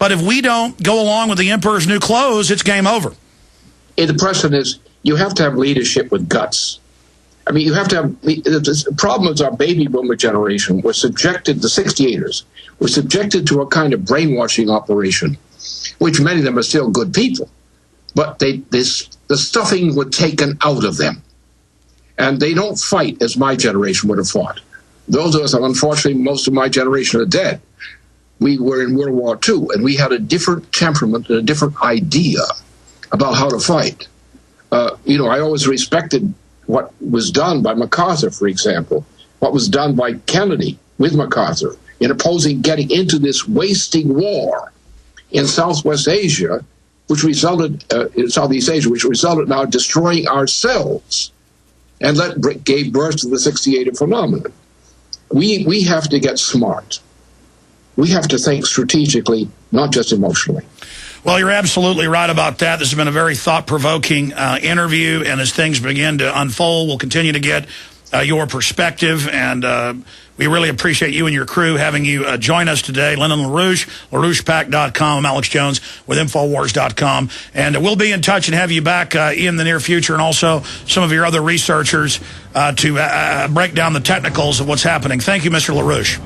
But if we don't go along with the emperor's new clothes, it's game over. The precedent is you have to have leadership with guts. I mean, you have to have the problem is our baby boomer generation was subjected, the 68ers, were subjected to a kind of brainwashing operation, which many of them are still good people. But the stuffing was taken out of them. And they don't fight as my generation would have fought. Those of us, unfortunately, most of my generation are dead. We were in World War II, and we had a different temperament and a different idea about how to fight. I always respected what was done by MacArthur, for example, what was done by Kennedy with MacArthur in opposing getting into this wasting war in Southwest Asia, which resulted in Southeast Asia, which resulted now destroying ourselves, and gave birth to the 68 phenomenon. We have to get smart. We have to think strategically, not just emotionally. Well, you're absolutely right about that. This has been a very thought-provoking interview, and as things begin to unfold, we'll continue to get your perspective, and we really appreciate you and your crew having you join us today. Lyndon LaRouche, LaRouchePack.com. I'm Alex Jones with Infowars.com, and we'll be in touch and have you back in the near future, and also some of your other researchers to break down the technicals of what's happening. Thank you, Mr. LaRouche.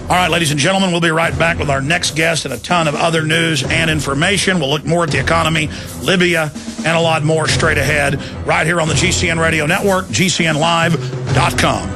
All right, ladies and gentlemen, we'll be right back with our next guest and a ton of other news and information. We'll look more at the economy, Libya, and a lot more straight ahead right here on the GCN Radio Network, GCNlive.com.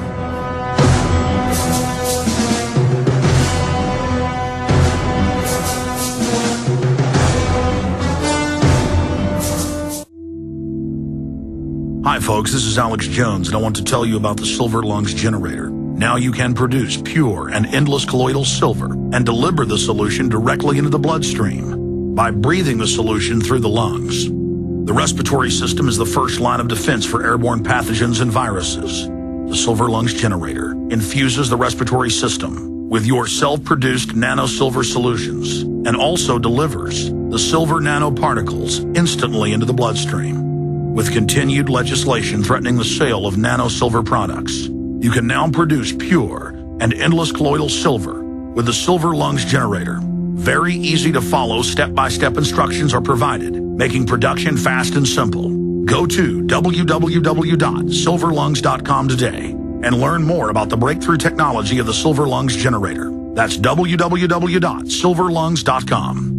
Hi, folks. This is Alex Jones, and I want to tell you about the Silver Lungs generator. Now you can produce pure and endless colloidal silver and deliver the solution directly into the bloodstream by breathing the solution through the lungs. The respiratory system is the first line of defense for airborne pathogens and viruses. The Silver Lungs generator infuses the respiratory system with your self-produced nano-silver solutions and also delivers the silver nanoparticles instantly into the bloodstream. With continued legislation threatening the sale of nano-silver products, you can now produce pure and endless colloidal silver with the Silver Lungs generator. Very easy to follow, step-by-step instructions are provided, making production fast and simple. Go to www.silverlungs.com today and learn more about the breakthrough technology of the Silver Lungs generator. That's www.silverlungs.com.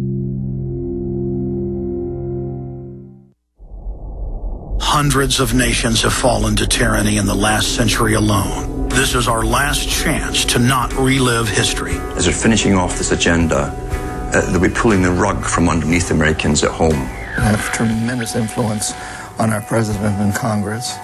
Hundreds of nations have fallen to tyranny in the last century alone. This is our last chance to not relive history. As they're finishing off this agenda, they'll be pulling the rug from underneath Americans at home. They have tremendous influence on our president and Congress,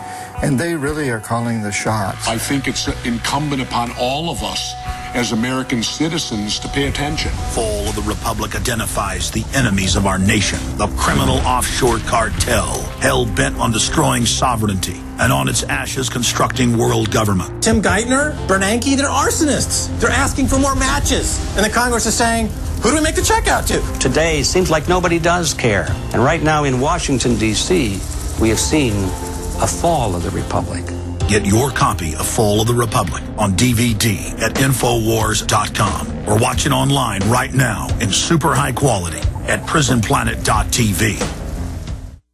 and they really are calling the shots. I think it's incumbent upon all of us as American citizens to pay attention. Fall of the Republic identifies the enemies of our nation, the criminal offshore cartel, hell-bent on destroying sovereignty, and on its ashes constructing world government. Tim Geithner, Bernanke, they're arsonists. They're asking for more matches. And the Congress is saying, who do we make the check out to? Today, it seems like nobody does care. And right now in Washington, D.C., we have seen a fall of the Republic. Get your copy of Fall of the Republic on DVD at Infowars.com or watch it online right now in super high quality at PrisonPlanet.tv.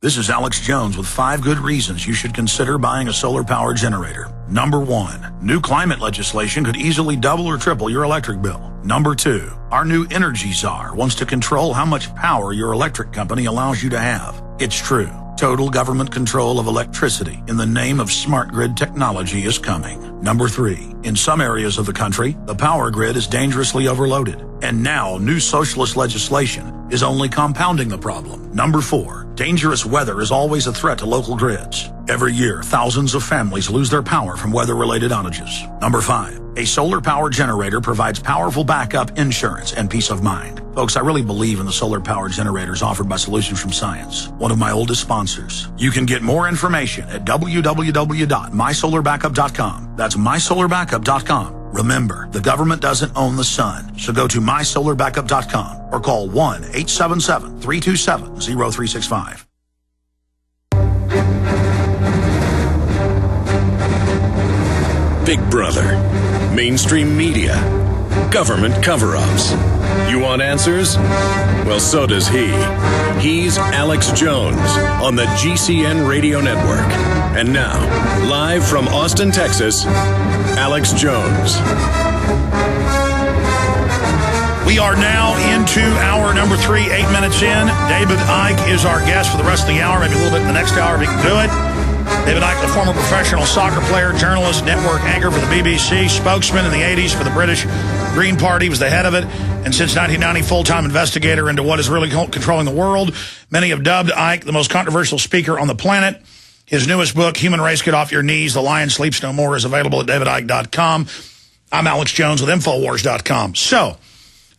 This is Alex Jones with 5 good reasons you should consider buying a solar power generator. Number 1, new climate legislation could easily double or triple your electric bill. Number 2, our new energy czar wants to control how much power your electric company allows you to have. It's true. Total government control of electricity in the name of smart grid technology is coming. Number 3, in some areas of the country, the power grid is dangerously overloaded. And now new socialist legislation is only compounding the problem. Number 4, dangerous weather is always a threat to local grids. Every year, thousands of families lose their power from weather-related outages. Number 5, a solar power generator provides powerful backup insurance and peace of mind. Folks, I really believe in the solar power generators offered by Solutions from Science, one of my oldest sponsors. You can get more information at www.mysolarbackup.com. That's mysolarbackup.com. Remember, the government doesn't own the sun, so go to mysolarbackup.com or call 1-877-327-0365. Big Brother, mainstream media, government cover-ups. You want answers? Well, so does he. He's Alex Jones on the GCN Radio Network. And now, live from Austin, Texas, Alex Jones. We are now into hour number 3, 8 minutes in. David Icke is our guest for the rest of the hour, maybe a little bit in the next hour if he can do it. David Icke, the former professional soccer player, journalist, network anchor for the BBC, spokesman in the 80s for the British Green Party, was the head of it, and since 1990, full-time investigator into what is really controlling the world. Many have dubbed Icke the most controversial speaker on the planet. His newest book, Human Race, Get Off Your Knees, The Lion Sleeps No More, is available at davidicke.com. I'm Alex Jones with Infowars.com. So,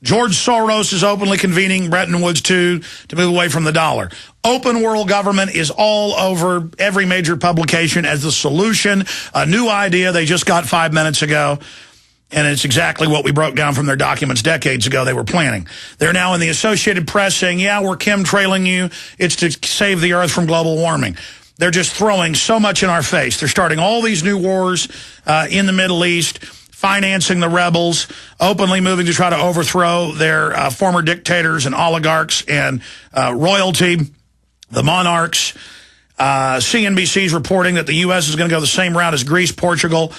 George Soros is openly convening Bretton Woods II to move away from the dollar. Open world government is all over every major publication as the solution. A new idea they just got 5 minutes ago, and it's exactly what we broke down from their documents decades ago they were planning. They're now in the Associated Press saying, yeah, we're chemtrailing you. It's to save the earth from global warming. They're just throwing so much in our face. They're starting all these new wars in the Middle East, financing the rebels, openly moving to try to overthrow their former dictators and oligarchs and royalty, the monarchs. CNBC's reporting that the U.S. is going to go the same route as Greece, Portugal.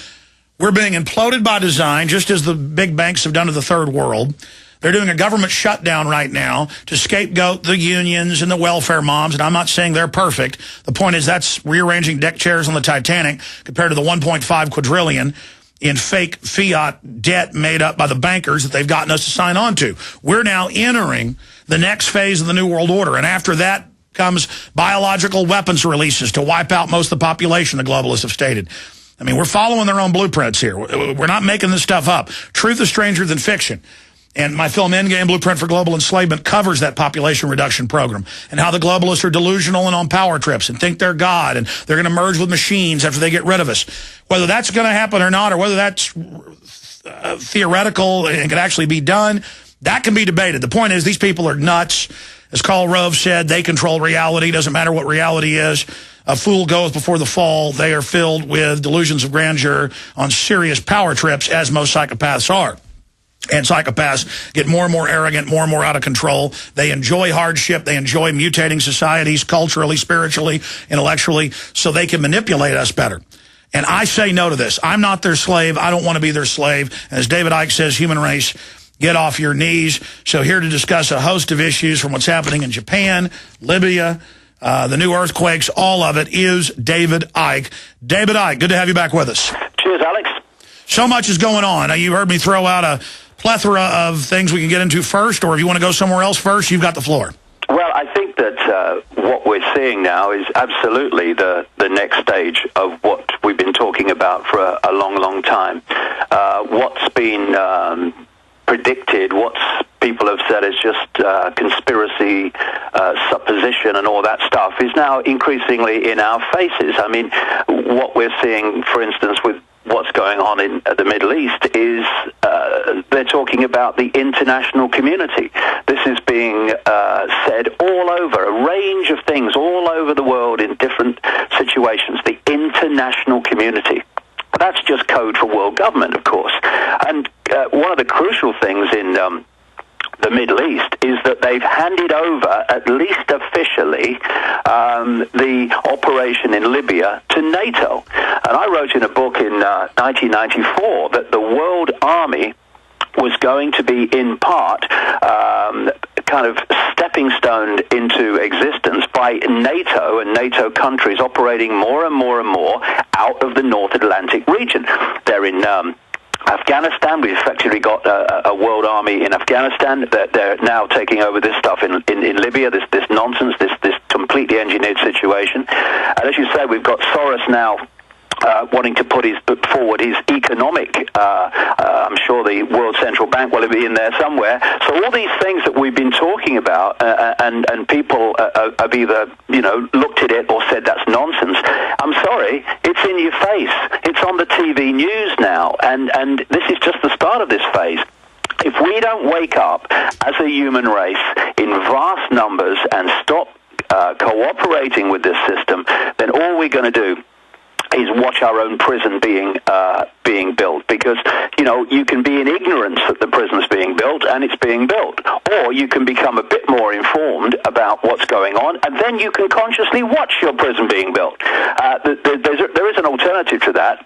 We're being imploded by design, just as the big banks have done to the third world. They're doing a government shutdown right now to scapegoat the unions and the welfare moms, and I'm not saying they're perfect. The point is that's rearranging deck chairs on the Titanic compared to the 1.5 quadrillion in fake fiat debt made up by the bankers that they've gotten us to sign on to. We're now entering the next phase of the New World Order, and after that comes biological weapons releases to wipe out most of the population, the globalists have stated. I mean, we're following their own blueprints here. We're not making this stuff up. Truth is stranger than fiction. And my film Endgame, Blueprint for Global Enslavement, covers that population reduction program and how the globalists are delusional and on power trips and think they're God and they're going to merge with machines after they get rid of us. Whether that's going to happen or not, or whether that's theoretical and could actually be done, that can be debated. The point is these people are nuts. As Karl Rove said, they control reality. Doesn't matter what reality is. A fool goeth before the fall. They are filled with delusions of grandeur on serious power trips, as most psychopaths are. And psychopaths get more and more arrogant, more and more out of control. They enjoy hardship. They enjoy mutating societies culturally, spiritually, intellectually, so they can manipulate us better. And I say no to this. I'm not their slave. I don't want to be their slave. As David Icke says, human race, get off your knees. So here to discuss a host of issues from what's happening in Japan, Libya, the new earthquakes, all of it is David Icke. David Icke, good to have you back with us. Cheers, Alex. So much is going on. You heard me throw out a plethora of things we can get into first, or if you want to go somewhere else first, you've got the floor. Well, I think that what we're seeing now is absolutely the next stage of what we've been talking about for a long, long time. What's been predicted, what people have said is just conspiracy, supposition and all that stuff is now increasingly in our faces. I mean, what we're seeing, for instance, with what's going on in the Middle East is they're talking about the international community. This is being said all over, a range of things all over the world in different situations, the international community. That's just code for world government, of course. And one of the crucial things in the Middle East is that they've handed over, at least officially, the operation in Libya to NATO. And I wrote in a book in 1994 that the World Army was going to be, in part, kind of stepping stone into existence by NATO and NATO countries operating more and more and more out of the North Atlantic region. They're in Afghanistan. We effectively got a world army in Afghanistan. They're now taking over this stuff in Libya, this nonsense, this completely engineered situation. And as you say, we've got Soros now wanting to put forward his economic, I'm sure the World Central Bank will be in there somewhere. So all these things that we've been talking about, and people have either, looked at it or said that's nonsense. I'm sorry, it's in your face. It's on the TV news now, and this is just the start of this phase. If we don't wake up as a human race in vast numbers and stop cooperating with this system, then all we're going to do is watch our own prison being built, because you can be in ignorance that the prison's being built and it's being built, or you can become a bit more informed about what's going on, and then you can consciously watch your prison being built. There is an alternative to that,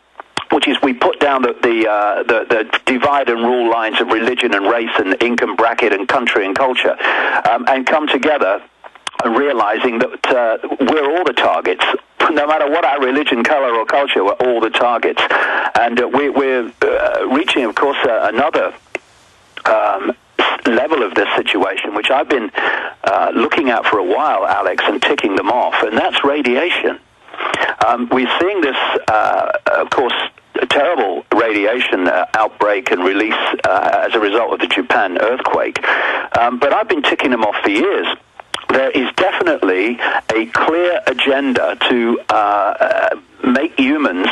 which is we put down the divide and rule lines of religion and race and income bracket and country and culture, and come together realizing that we're all the targets. No matter what our religion, color, or culture, we're all the targets. And we're reaching, of course, another level of this situation, which I've been looking at for a while, Alex, and ticking them off, and that's radiation. We're seeing this, of course, a terrible radiation outbreak and release as a result of the Japan earthquake. But I've been ticking them off for years. There is definitely a clear agenda to make humans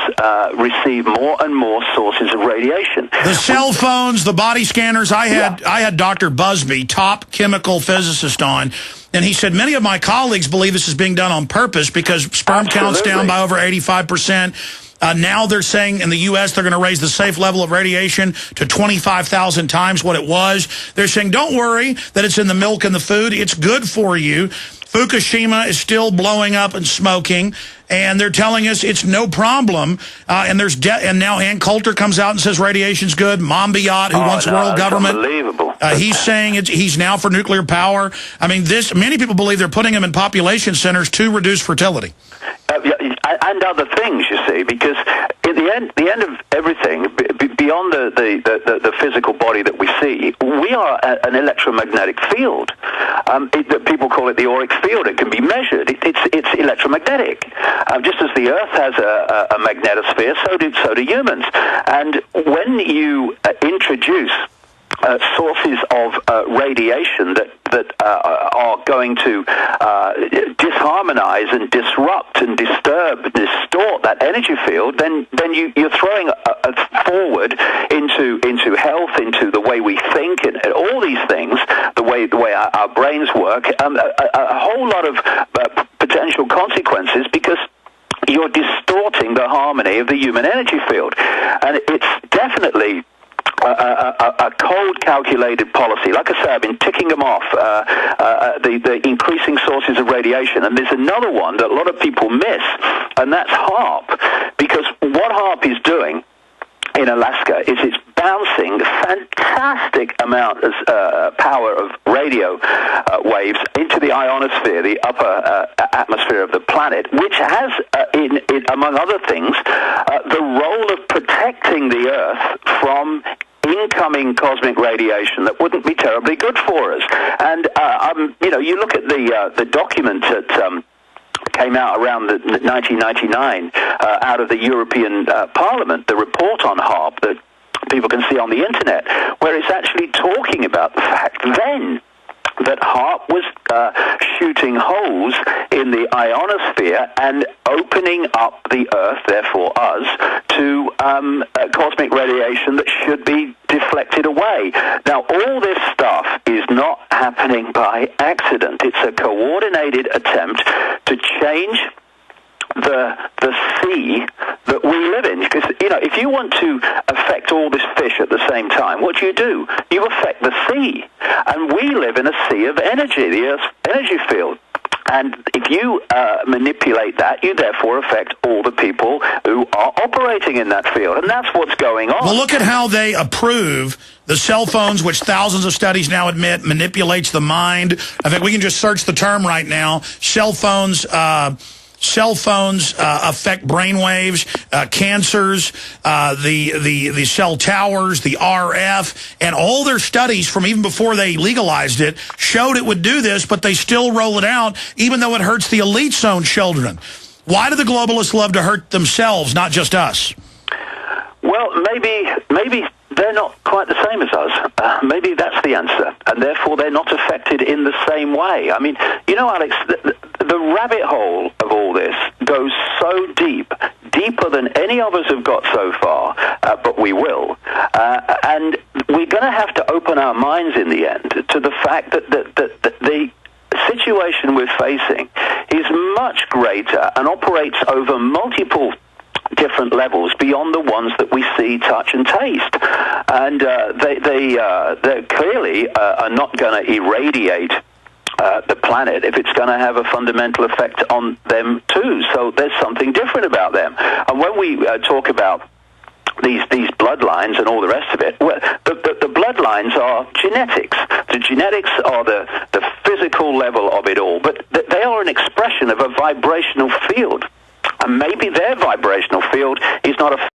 receive more and more sources of radiation. The cell phones, the body scanners. I had Dr. Busby, top chemical physicist, on, and he said many of my colleagues believe this is being done on purpose because sperm count's down by over 85%. Now they're saying in the U.S. they're going to raise the safe level of radiation to 25,000 times what it was. They're saying, don't worry that it's in the milk and the food. It's good for you. Fukushima is still blowing up and smoking, and they're telling us it's no problem. And now Ann Coulter comes out and says radiation's good. Monbiot, who wants world government, unbelievable. He's saying he's now for nuclear power. I mean, many people believe they're putting him in population centers to reduce fertility. And other things, you see, because at the end of everything, beyond the physical body that we see, we are an electromagnetic field. People call it the auric field. It can be measured. It's electromagnetic. Just as the Earth has a magnetosphere, so do humans. And when you introduce sources of radiation that are going to disharmonize and disrupt and disturb and distort that energy field, then you're throwing forward into health, into the way we think, and all these things, the way our brains work, a whole lot of potential consequences, because you're distorting the harmony of the human energy field. And it's definitely a cold, calculated policy. Like I say, I've been ticking them off, the increasing sources of radiation. And there's another one that a lot of people miss, and that's HAARP. Because what HAARP is doing in Alaska is it's bouncing fantastic amount of power of radio waves into the ionosphere, the upper atmosphere of the planet, which has, in among other things, the role of protecting the Earth from incoming cosmic radiation that wouldn't be terribly good for us. And you look at the document that came out around 1999 out of the European Parliament, the report on HAARP that people can see on the internet, where it's actually talking about the fact then that HAARP was shooting holes in the ionosphere and opening up the Earth, therefore us, to cosmic radiation that should be deflected away. Now, all this stuff is not happening by accident. It's a coordinated attempt to change the sea that we live in. Because, if you want to affect all this fish at the same time, what do? You affect the sea. And we live in a sea of energy, the Earth's energy field. And if you manipulate that, you therefore affect all the people who are operating in that field. And that's what's going on. Well, look at how they approve the cell phones, which thousands of studies now admit manipulates the mind. I think we can just search the term right now. Cell phones affect brainwaves, cancers, the cell towers, the RF, and all their studies from even before they legalized it showed it would do this, but they still roll it out, even though it hurts the elite's own children. Why do the globalists love to hurt themselves, not just us? Well, maybe they're not quite the same as us. Maybe that's the answer, and therefore they're not affected in the same way. I mean, Alex, the rabbit hole of all this goes so deep, deeper than any of us have got so far, but we will. And we're going to have to open our minds in the end to the fact that the situation we're facing is much greater and operates over multiple different levels beyond the ones that we see, touch, and taste. And they clearly are not going to irradiate the planet if it's going to have a fundamental effect on them too. So there's something different about them. And when we talk about these bloodlines and all the rest of it, well, the bloodlines are genetics. The genetics are the physical level of it all, but they are an expression of a vibrational field. And maybe their vibrational field is not a